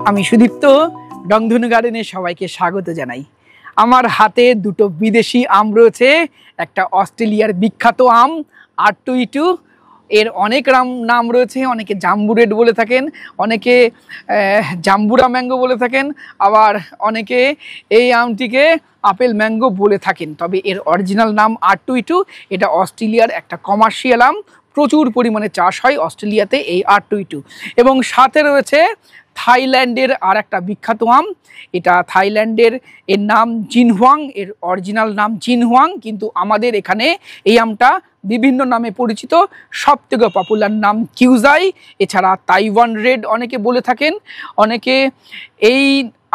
আমি সুদীপ্ত রংধনু গার্ডেনে সবাইকে স্বাগত জানাই। আমার হাতে দুটো বিদেশি আম রয়েছে। একটা অস্ট্রেলিয়ার বিখ্যাত আম R22, এর অনেক নাম রয়েছে। অনেকে জাম্বু রেড বলে থাকেন, অনেকে জাম্বুরা ম্যাঙ্গো বলে থাকেন, আবার অনেকে এই আমটিকে আপেল ম্যাঙ্গো বলে থাকেন। তবে এর অরিজিনাল নাম R22। এটা অস্ট্রেলিয়ার একটা কমার্শিয়াল আম, প্রচুর পরিমাণে চাষ হয় অস্ট্রেলিয়াতে এই R22। এবং সাথে রয়েছে থাইল্যান্ডের আর একটা বিখ্যাত আম। এটা থাইল্যান্ডের, এর নাম জিনহুয়াং, এর অরিজিনাল নাম জিনহুয়াং, কিন্তু আমাদের এখানে এই আমটা বিভিন্ন নামে পরিচিত। সবথেকে পপুলার নাম কিউজাই, এছাড়া তাইওয়ান রেড অনেকে বলে থাকেন, অনেকে এই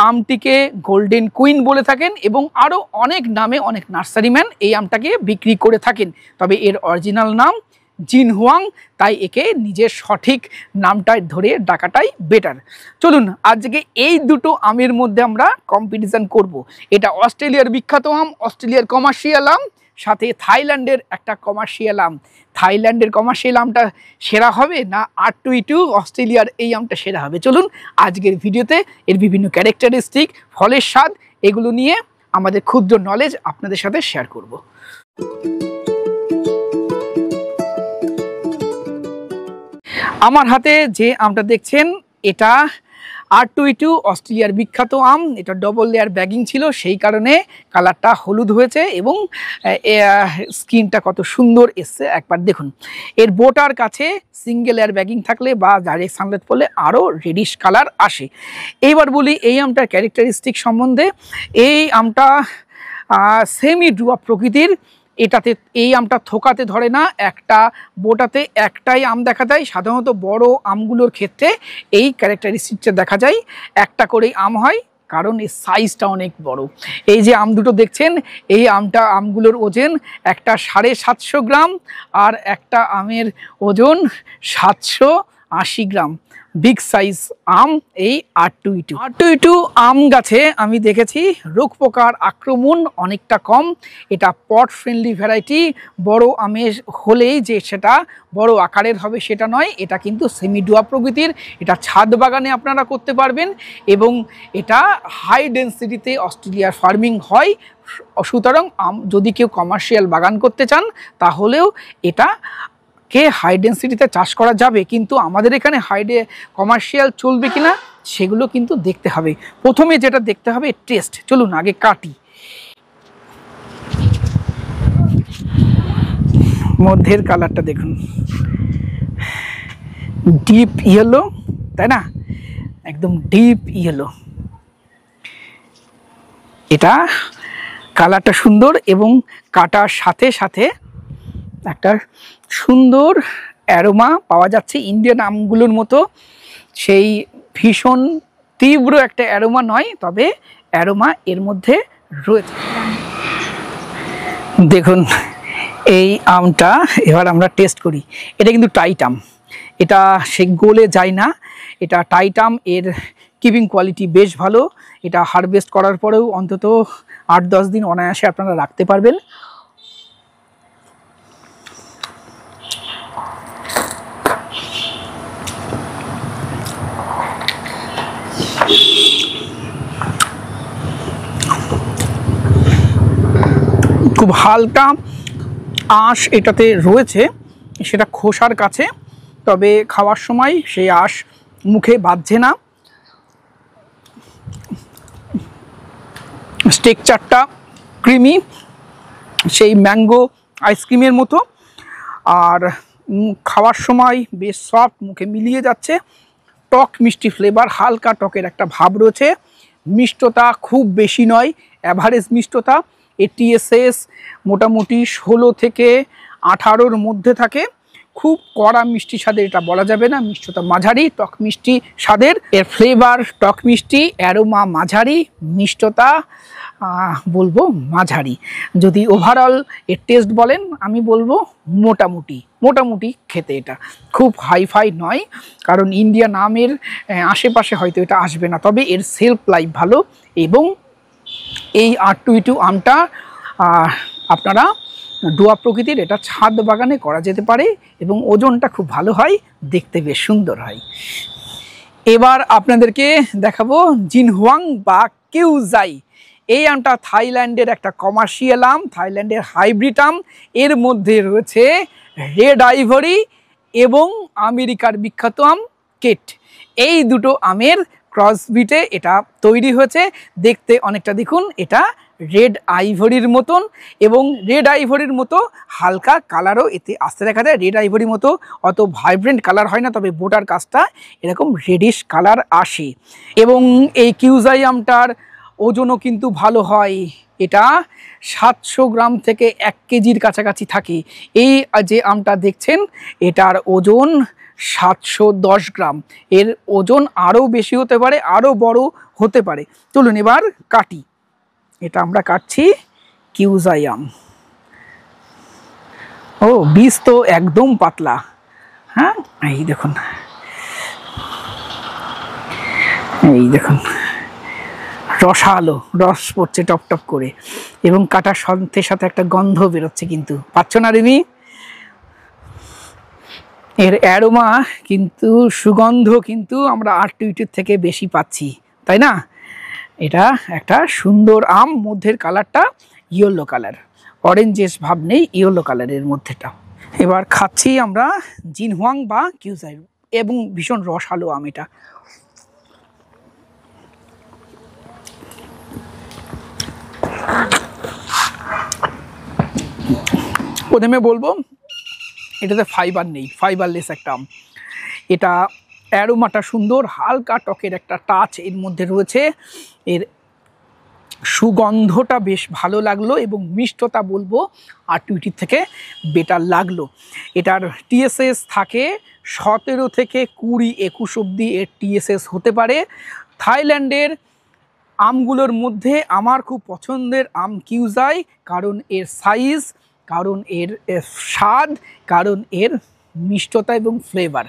আমটিকে গোল্ডেন কুইন বলে থাকেন, এবং আরও অনেক নামে অনেক নার্সারিম্যান এই আমটাকে বিক্রি করে থাকেন। তবে এর অরিজিনাল নাম জিনহুয়াং, তাই একে নিজের সঠিক নামটাই ধরে ডাকাটাই বেটার। চলুন আজকে এই দুটো আমের মধ্যে আমরা কম্পিটিশন করব। এটা অস্ট্রেলিয়ার বিখ্যাত আম, অস্ট্রেলিয়ার কমার্শিয়াল আম, সাথে থাইল্যান্ডের একটা কমার্শিয়াল আম। থাইল্যান্ডের কমার্শিয়াল আমটা সেরা হবে না R22 অস্ট্রেলিয়ার এই আমটা সেরা হবে? চলুন আজকের ভিডিওতে এর বিভিন্ন ক্যারেক্টারিস্টিক, ফলের স্বাদ, এগুলো নিয়ে আমাদের ক্ষুদ্র নলেজ আপনাদের সাথে শেয়ার করব। আমার হাতে যে আমটা দেখছেন এটা R22 অস্ট্রেলিয়ার বিখ্যাত আম। এটা ডবল লেয়ার ব্যাগিং ছিল, সেই কারণে কালারটা হলুদ হয়েছে এবং স্কিনটা কত সুন্দর এসছে একবার দেখুন। এর বোটার কাছে সিঙ্গেল লেয়ার ব্যাগিং থাকলে বা ডাইরেক্ট সানলাইট পড়লে আরও রেডিশ কালার আসে। এইবার বলি এই আমটার ক্যারেক্টারিস্টিক সম্বন্ধে। এই আমটা সেমি ড্রুয়া প্রকৃতির। এটাতে এই আমটা থোকাতে ধরে না, একটা বোটাতে একটাই আম দেখা যায়। সাধারণত বড় আমগুলোর ক্ষেত্রে এই ক্যারেক্টারিস্টিকটা দেখা যায়, একটা করেই আম হয়, কারণ এর সাইজটা অনেক বড়। এই যে আম দুটো দেখছেন, এই আমগুলোর ওজন একটা 750 গ্রাম, আর একটা আমের ওজন 780 গ্রাম। বিগ সাইজ আম এই R22 আম গাছে আমি দেখেছি রোগ পোকার আক্রমণ অনেকটা কম। এটা পট ফ্রেন্ডলি ভ্যারাইটি। বড় আমের হলেই যে সেটা বড় আকারের হবে সেটা নয়, এটা কিন্তু সেমি ডুয়া প্রকৃতির। এটা ছাদ বাগানে আপনারা করতে পারবেন, এবং এটা হাই ডেন্সিটিতে অস্ট্রেলিয়ার ফার্মিং হয়। সুতরাং যদি কেউ কমার্শিয়াল বাগান করতে চান তাহলেও এটা হাই ডেন্সিটিতে চাষ করা যাবে, কিন্তু আমাদের এখানে কমার্শিয়াল চলবে কিনা সেগুলো কিন্তু দেখতে হবে। প্রথমে যেটা দেখতে হবে টেস্ট। চলুন আগে কাটি। মধ্যের কালারটা দেখুন, ডিপ ইয়েলো, তাই না? একদম ডিপ ইয়েলো। এটা কালারটা সুন্দর এবং কাটার সাথে সাথে একটা সুন্দর অ্যারোমা পাওয়া যাচ্ছে ইন্ডিয়ান আমগুলোর মতো। সেই ভীষণ তীব্র একটা অ্যারোমা নয়, তবে অ্যারোমা এর মধ্যে রয়েছে। দেখুন এই আমটা এবার আমরা টেস্ট করি। এটা কিন্তু টাইট আম, এটা সে গলে যায় না। এটা টাইট আম, এর কিপিং কোয়ালিটি বেশ ভালো। এটা হারভেস্ট করার পরেও অন্তত 8-10 দিন অনায়াসে আপনারা রাখতে পারবেন। খুব হালকা আঁশ এটাতে রয়েছে, সেটা খোসার কাছে, তবে খাওয়ার সময় সেই আঁশ মুখে বাজছে না। টেক্সচারটা ক্রিমি, সেই ম্যাঙ্গো আইসক্রিমের মতো, আর খাওয়ার সময় বেশ সফট, মুখে মিলিয়ে যাচ্ছে। টক মিষ্টি ফ্লেভার, হালকা টকের একটা ভাব রয়েছে। মিষ্টতা খুব বেশি নয়, অ্যাভারেজ মিষ্টতা। এর TSS মোটামুটি 16 থেকে 18-র মধ্যে থাকে। খুব কড়া মিষ্টি স্বাদের এটা বলা যাবে না, মিষ্টতা মাঝারি, টক মিষ্টি স্বাদের। এর ফ্লেভার টক মিষ্টি, অ্যারোমা মাঝারি, মিষ্টতা বলবো মাঝারি। যদি ওভারঅল এর টেস্ট বলেন আমি বলবো মোটামুটি খেতে। এটা খুব হাইফাই নয়, কারণ ইন্ডিয়ান আমের আশেপাশে হয়তো এটা আসবে না, তবে এর সেলফ লাইফ ভালো। এবং এই R22 আমটা আপনারা ডুয়া প্রকৃতির, এটা ছাদ বাগানে করা যেতে পারে এবং ওজনটা খুব ভালো হয়, দেখতে বেশ সুন্দর হয়। এবার আপনাদেরকে দেখাবো জিনহুয়াং বা কিউজাই। এই আমটা থাইল্যান্ডের একটা কমার্শিয়াল আম, থাইল্যান্ডের হাইব্রিড আম। এর মধ্যে রয়েছে রেড আইভরি এবং আমেরিকার বিখ্যাত আম কেট। এই দুটো আমের ক্রসবিটে এটা তৈরি হয়েছে। দেখতে অনেকটা দেখুন এটা রেড আইভরির মতন, এবং রেড আইভরির মতো হালকা কালারও এতে আসতে দেখা যায়। রেড আইভরির মতো অত ভাইব্রেন্ট কালার হয় না, তবে বোটার কাজটা এরকম রেডিশ কালার আসে। এবং এই কিউজাই আমটার ওজনও কিন্তু ভালো হয়। এটা 700 গ্রাম থেকে 1 কেজির কাছাকাছি থাকে। এই যে আমটা দেখছেন এটার ওজন 710 গ্রাম। এর ওজন আরও বেশি হতে পারে, আরও বড় হতে পারে। চলুন এবার কাটি। এটা আমরা কাটছি কিউজাই আম। ও বীজ তো একদম পাতলা। হ্যাঁ, এই দেখুন, এই দেখুন রসালো রস পড়ছে টপ টপ করে, এবং কাটার সাথে সাথে একটা গন্ধ বেরোচ্ছে। কিন্তু পাচ্ছ না রিমি? এর অ্যারোমা কিন্তু, সুগন্ধ কিন্তু আমরা আরটুইটির থেকে বেশি পাচ্ছি, তাই না? এটা একটা সুন্দর আম, মধ্যের কালারটা ইয়েলো কালার, অরেঞ্জেস ভাব নেই, ইয়েলো কালারের মধ্যেটা। এবার খাচ্ছি আমরা জিনহুয়াং বা কিউজাই, এবং ভীষণ রসালো আম এটা। প্রথমে বলবো এটাতে ফাইবার নেই, ফাইবারলেস একটা আম। এটা অ্যারোমাটা সুন্দর, হালকা টকের একটা টাচ এর মধ্যে রয়েছে। এর সুগন্ধটা বেশ ভালো লাগলো, এবং মিষ্টতা বলবো আরটুইটির থেকে বেটার লাগলো। এটার টিএসএস থাকে 17 থেকে 20-21 অবধি এর টিএসএস হতে পারে। থাইল্যান্ডের আমগুলোর মধ্যে আমার খুব পছন্দের আম কিউজাই, কারণ এর সাইজ, কারণ এর স্বাদ, কারণ এর মিষ্টতা এবং ফ্লেভার।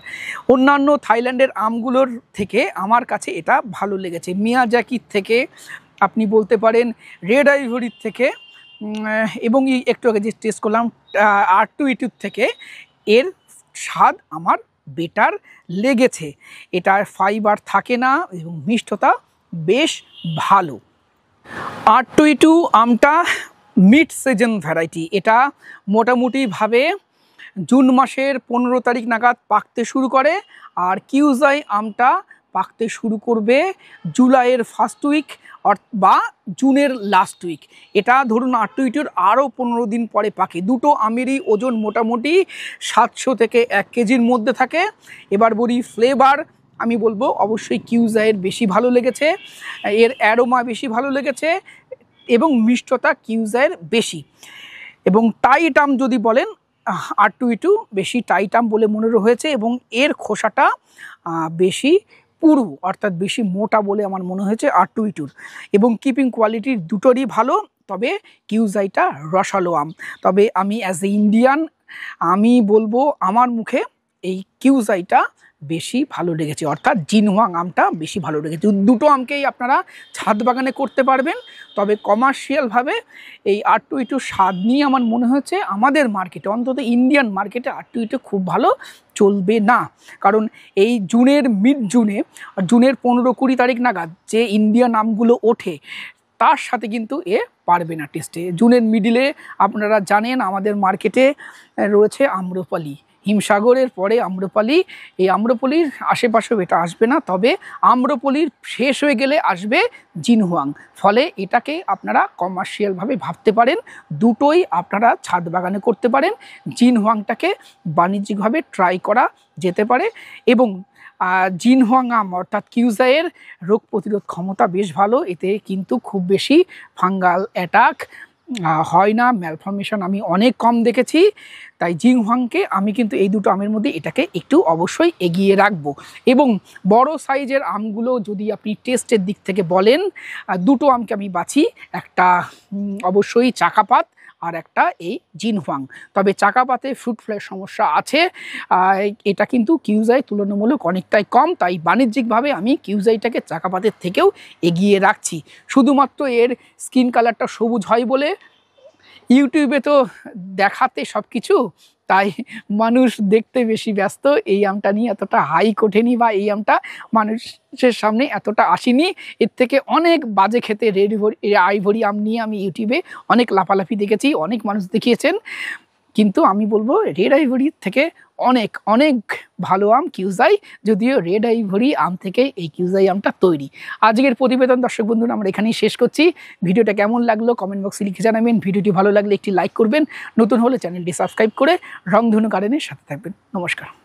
অন্যান্য থাইল্যান্ডের আমগুলোর থেকে আমার কাছে এটা ভালো লেগেছে। মিয়াজাকির থেকে, আপনি বলতে পারেন রেড আইভরির থেকে, এবং একটু আগে যে টেস্ট করলাম আরটুইটির থেকে, এর স্বাদ আমার বেটার লেগেছে। এটার ফাইবার থাকে না এবং মিষ্টতা বেশ ভালো। আরটুইটু আমটা মিড সিজন ভ্যারাইটি। এটা মোটামুটিভাবে জুন মাসের 15 তারিখ নাগাদ পাকতে শুরু করে, আর কিউজাই আমটা পাকতে শুরু করবে জুলাইয়ের ফার্স্ট উইক বা জুনের লাস্ট উইক। এটা ধরুন আরটুইটুর আরও 15 দিন পরে পাকে। দুটো আমেরই ওজন মোটামুটি 700 থেকে 1 কেজির মধ্যে থাকে। এবার বলি ফ্লেভার, আমি বলবো অবশ্যই কিউজাইয়ের বেশি ভালো লেগেছে, এর অ্যারোমা বেশি ভালো লেগেছে, এবং মিষ্টতা কিউজাইয়ের বেশি। এবং টাইট আম যদি বলেন, আরটুইটু বেশি টাইট আম বলে মনে হয়েছে, এবং এর খোসাটা বেশি পুরু, অর্থাৎ বেশি মোটা বলে আমার মনে হয়েছে আরটুইটুর। এবং কিপিং কোয়ালিটির দুটোরই ভালো, তবে কিউজাইটা রসালো আম। তবে আমি অ্যাজ এ ইন্ডিয়ান আমি বলবো আমার মুখে এই কিউজাইটা বেশি ভালো লেগেছে, অর্থাৎ জিনহুয়াং আমটা বেশি ভালো লেগেছে। দুটো আমকেই আপনারা ছাদ বাগানে করতে পারবেন, তবে কমার্শিয়ালভাবে এই আরটুইটু স্বাদ নিয়ে আমার মনে হয়েছে আমাদের মার্কেটে, অন্তত ইন্ডিয়ান মার্কেটে আরটুইটু খুব ভালো চলবে না। কারণ এই মিড জুনের 15-20 তারিখ নাগাদ যে ইন্ডিয়ান আমগুলো ওঠে, তার সাথে কিন্তু এ পারবে না টেস্টে। জুনের মিডিলে আপনারা জানেন আমাদের মার্কেটে রয়েছে আম্রপালি, হিমসাগরের পরে আম্রপালি। এই আম্রপালির আশেপাশেও এটা আসবে না, তবে আম্রপালির শেষ হয়ে গেলে আসবে জিনহুয়াং। ফলে এটাকে আপনারা কমার্শিয়ালভাবে ভাবতে পারেন, দুটোই আপনারা ছাদ বাগানে করতে পারেন। জিনহুয়াংটাকে বাণিজ্যিকভাবে ট্রাই করা যেতে পারে, এবং জিনহুয়াং আম অর্থাৎ কিউজাইয়ের রোগ প্রতিরোধ ক্ষমতা বেশ ভালো। এতে কিন্তু খুব বেশি ফাঙ্গাল অ্যাটাক হয় না, ম্যালফরমেশন আমি অনেক কম দেখেছি। তাই জিনহুয়াংকে আমি কিন্তু এই দুটো আমের মধ্যে এটাকে একটু অবশ্যই এগিয়ে রাখবো। এবং বড় সাইজের আমগুলো যদি আপনি টেস্টের দিক থেকে বলেন, দুটো আমকে আমি বাছি, একটা অবশ্যই চাকাপাত, আর একটা এই জিনহুয়াং। তবে চাকাপাতে ফ্রুট ফ্লাইয়ের সমস্যা আছে, এটা কিন্তু কিউজাই তুলনামূলক অনেকটাই কম। তাই বাণিজ্যিকভাবে আমি কিউজাইটাকে চাকাপাতের থেকেও এগিয়ে রাখছি। শুধুমাত্র এর স্কিন কালারটা সবুজ হয় বলে ইউটিউবে তো দেখাতে সব কিছু, তাই মানুষ দেখতে বেশি ব্যস্ত, এই আমটা নিয়ে এতটা হাইক ওঠেনি বা এই আমটা মানুষের সামনে এতটা আসেনি। এর থেকে অনেক বাজে খেতে রেড আইভরি আম নিয়ে আমি ইউটিউবে অনেক লাফালাফি দেখেছি, অনেক মানুষ দেখিয়েছেন, কিন্তু আমি বলবো রেড আইভরির থেকে অনেক অনেক ভালো আম কিউজাই, যদিও রেড আইভরি আম থেকে এই কিউজাই আমটা তৈরি। আজকের প্রতিবেদন দর্শক বন্ধুরা আমরা এখানেই শেষ করছি। ভিডিওটা কেমন লাগলো কমেন্ট বক্সে লিখে জানাবেন। ভিডিওটি ভালো লাগলে একটি লাইক করবেন, নতুন হলে চ্যানেলটি সাবস্ক্রাইব করে রংধনু গার্ডেনের সাথে থাকবেন। নমস্কার।